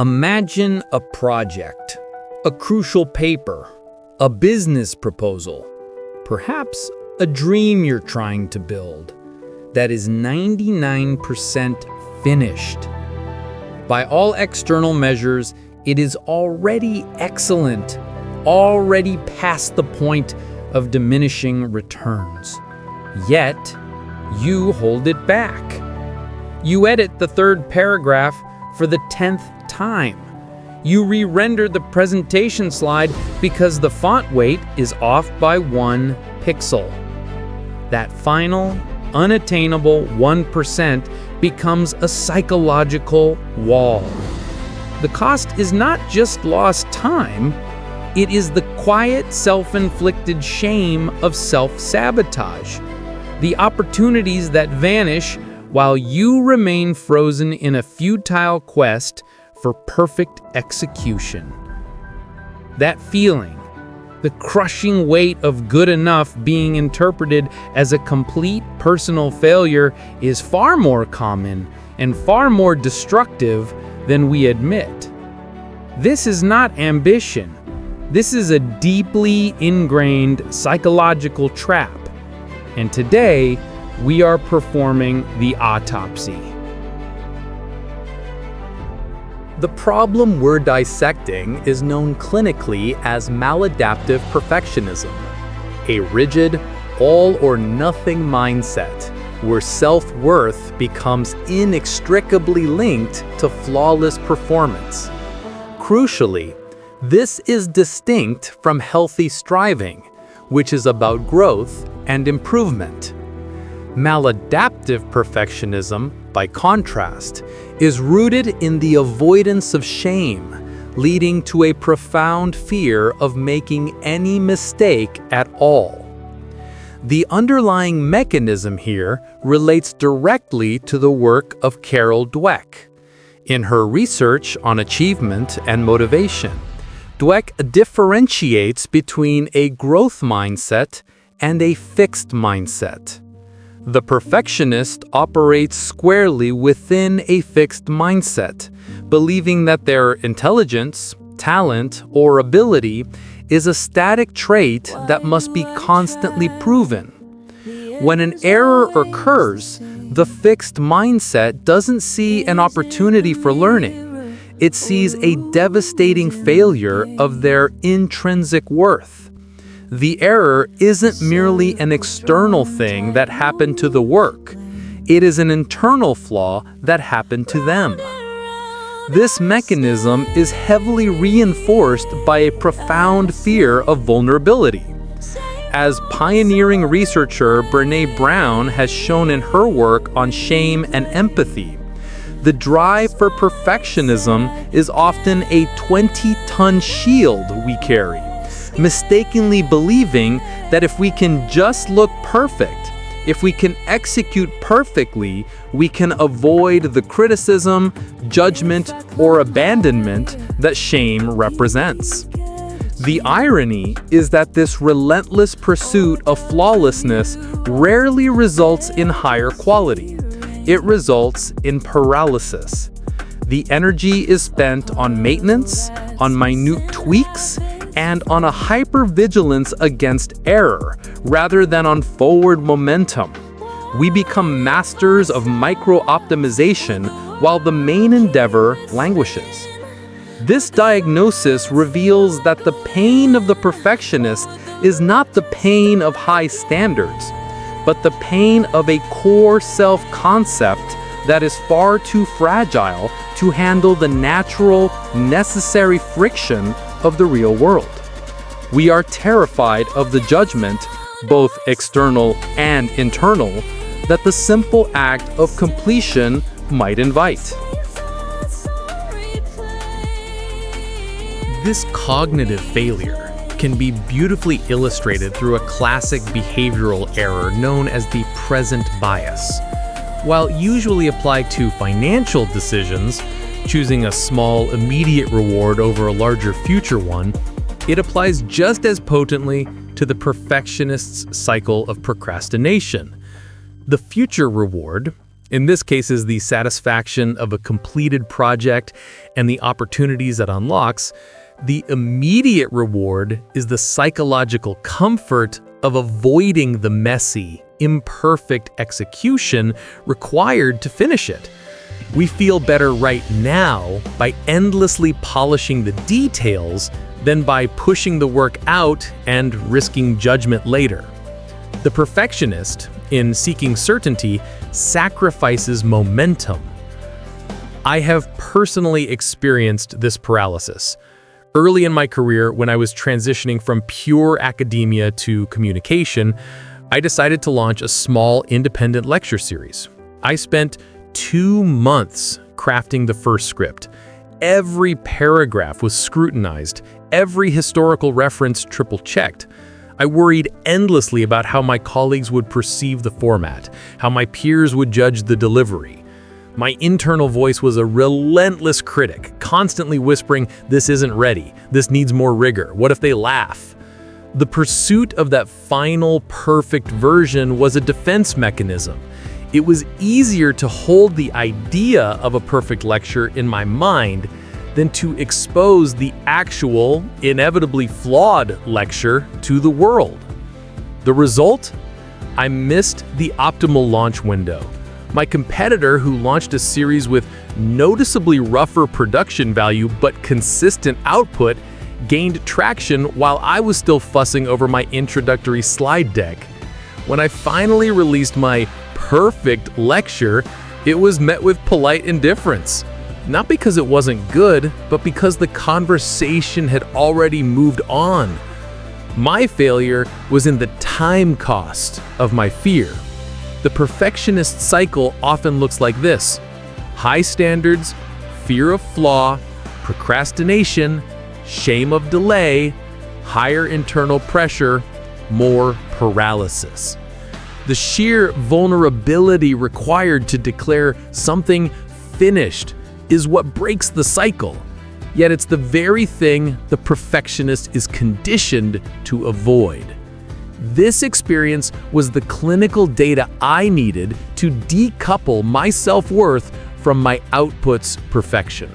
Imagine a project, a crucial paper, a business proposal, perhaps a dream you're trying to build that is 99% finished. By all external measures, it is already excellent, already past the point of diminishing returns. Yet, you hold it back. You edit the third paragraph for the 10th time. You re-render the presentation slide because the font weight is off by 1 pixel. That final, unattainable 1% becomes a psychological wall. The cost is not just lost time, it is the quiet, self-inflicted shame of self-sabotage. The opportunities that vanish while you remain frozen in a futile quest for perfect execution. That feeling, the crushing weight of good enough being interpreted as a complete personal failure, is far more common and far more destructive than we admit. This is not ambition. This is a deeply ingrained psychological trap. And today, we are performing the autopsy. The problem we're dissecting is known clinically as maladaptive perfectionism, a rigid, all-or-nothing mindset where self-worth becomes inextricably linked to flawless performance. Crucially, this is distinct from healthy striving, which is about growth and improvement. Maladaptive perfectionism, by contrast, is rooted in the avoidance of shame, leading to a profound fear of making any mistake at all. The underlying mechanism here relates directly to the work of Dweck. In her research on achievement and motivation, Dweck differentiates between a growth mindset and a fixed mindset. The perfectionist operates squarely within a fixed mindset, believing that their intelligence, talent, or ability is a static trait that must be constantly proven. When an error occurs, the fixed mindset doesn't see an opportunity for learning. It sees a devastating failure of their intrinsic worth. The error isn't merely an external thing that happened to the work. It is an internal flaw that happened to them. This mechanism is heavily reinforced by a profound fear of vulnerability. As pioneering researcher Brené Brown has shown in her work on shame and empathy, the drive for perfectionism is often a 20-ton shield we carry, mistakenly believing that if we can just look perfect, if we can execute perfectly, we can avoid the criticism, judgment, or abandonment that shame represents. The irony is that this relentless pursuit of flawlessness rarely results in higher quality. It results in paralysis. The energy is spent on maintenance, on minute tweaks, and on a hypervigilance against error, rather than on forward momentum. We become masters of micro-optimization while the main endeavor languishes. This diagnosis reveals that the pain of the perfectionist is not the pain of high standards, but the pain of a core self-concept that is far too fragile to handle the natural, necessary friction of the real world. We are terrified of the judgment, both external and internal, that the simple act of completion might invite. This cognitive failure can be beautifully illustrated through a classic behavioral error known as the present bias. While usually applied to financial decisions, choosing a small immediate reward over a larger future one, it applies just as potently to the perfectionist's cycle of procrastination. The future reward, In this case is the satisfaction of a completed project and the opportunities it unlocks. The immediate reward is the psychological comfort of avoiding the messy, imperfect execution required to finish it. We feel better right now by endlessly polishing the details than by pushing the work out and risking judgment later. The perfectionist, in seeking certainty, sacrifices momentum. I have personally experienced this paralysis. Early in my career, when I was transitioning from pure academia to communication, I decided to launch a small independent lecture series. I spent 2 months crafting the first script. Every paragraph was scrutinized, every historical reference triple-checked. I worried endlessly about how my colleagues would perceive the format, how my peers would judge the delivery. My internal voice was a relentless critic, constantly whispering, "This isn't ready. This needs more rigor. What if they laugh?" The pursuit of that final perfect version was a defense mechanism. It was easier to hold the idea of a perfect lecture in my mind than to expose the actual, inevitably flawed lecture to the world. The result? I missed the optimal launch window. My competitor, who launched a series with noticeably rougher production value but consistent output, gained traction while I was still fussing over my introductory slide deck. When I finally released my perfect lecture, it was met with polite indifference. Not because it wasn't good, but because the conversation had already moved on. My failure was in the time cost of my fear. The perfectionist cycle often looks like this: high standards, fear of flaw, procrastination, shame of delay, higher internal pressure, more paralysis. The sheer vulnerability required to declare something finished is what breaks the cycle. Yet it's the very thing the perfectionist is conditioned to avoid. This experience was the clinical data I needed to decouple my self-worth from my output's perfection.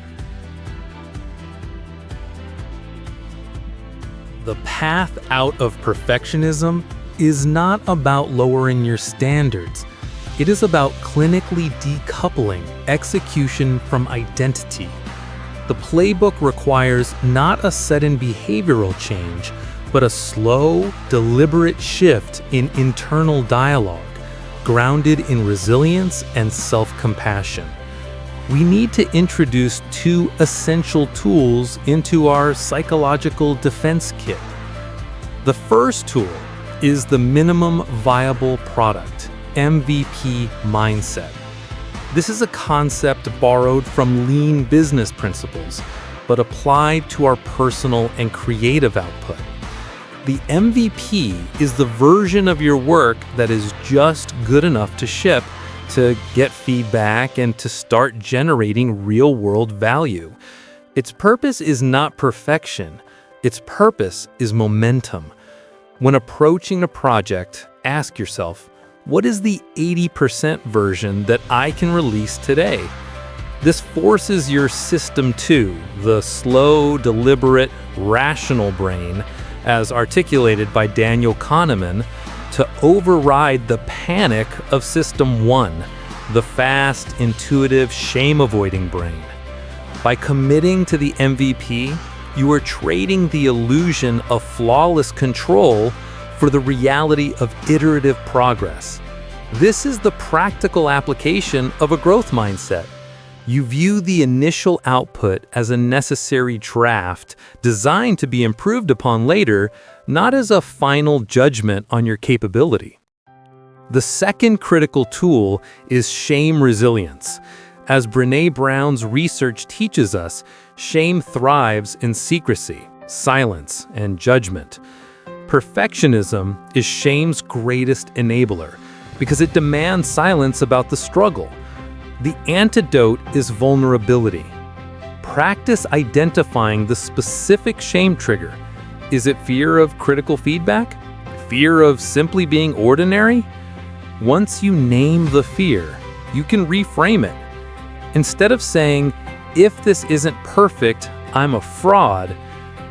The path out of perfectionism is not about lowering your standards. It is about clinically decoupling execution from identity. The playbook requires not a sudden behavioral change, but a slow, deliberate shift in internal dialogue, grounded in resilience and self-compassion. We need to introduce 2 essential tools into our psychological defense kit. The first tool is the minimum viable product, MVP mindset. This is a concept borrowed from lean business principles, but applied to our personal and creative output. The MVP is the version of your work that is just good enough to ship, to get feedback, and to start generating real-world value. Its purpose is not perfection. Its purpose is momentum. When approaching a project, ask yourself, what is the 80% version that I can release today? This forces your system 2, the slow, deliberate, rational brain, as articulated by Daniel Kahneman, to override the panic of System 1, the fast, intuitive, shame-avoiding brain. By committing to the MVP, you are trading the illusion of flawless control for the reality of iterative progress. This is the practical application of a growth mindset. You view the initial output as a necessary draft designed to be improved upon later, not as a final judgment on your capability. The second critical tool is shame resilience. As Brené Brown's research teaches us, shame thrives in secrecy, silence, and judgment. Perfectionism is shame's greatest enabler because it demands silence about the struggle. The antidote is vulnerability. Practice identifying the specific shame trigger. Is it fear of critical feedback? Fear of simply being ordinary? Once you name the fear, you can reframe it. Instead of saying, "If this isn't perfect, I'm a fraud,"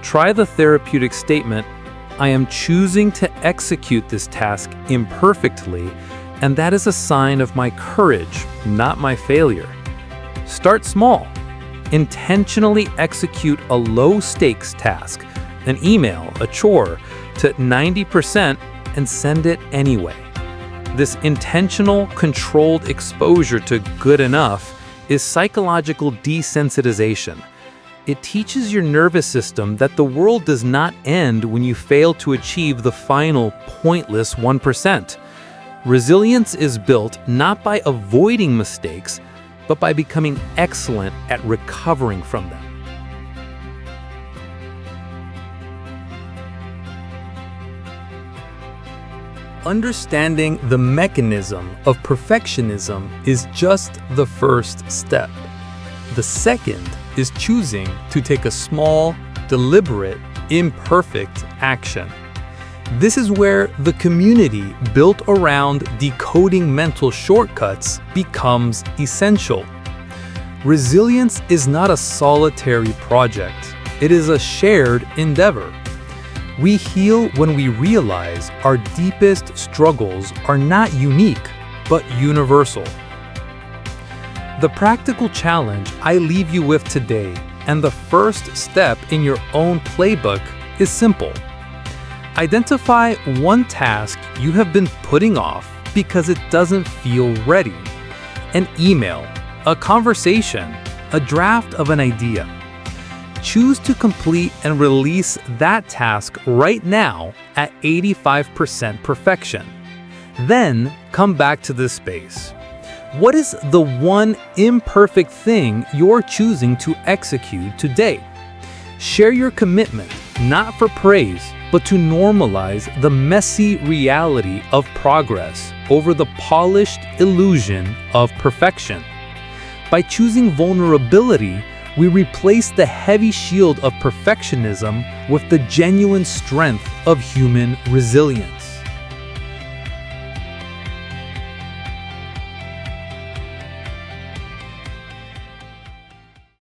try the therapeutic statement, "I am choosing to execute this task imperfectly, and that is a sign of my courage, not my failure." Start small. Intentionally execute a low-stakes task, an email, a chore, to 90% and send it anyway. This intentional, controlled exposure to good enough is psychological desensitization. It teaches your nervous system that the world does not end when you fail to achieve the final, pointless 1%. Resilience is built not by avoiding mistakes, but by becoming excellent at recovering from them. Understanding the mechanism of perfectionism is just the first step. The second is choosing to take a small, deliberate, imperfect action. This is where the community built around decoding mental shortcuts becomes essential. Resilience is not a solitary project. It is a shared endeavor. We heal when we realize our deepest struggles are not unique, but universal. The practical challenge I leave you with today, and the first step in your own playbook, is simple. Identify one task you have been putting off because it doesn't feel ready. An email, a conversation, a draft of an idea. Choose to complete and release that task right now at 85% perfection. Then come back to this space. What is the one imperfect thing you're choosing to execute today? Share your commitment, not for praise, but to normalize the messy reality of progress over the polished illusion of perfection. By choosing vulnerability, we replace the heavy shield of perfectionism with the genuine strength of human resilience.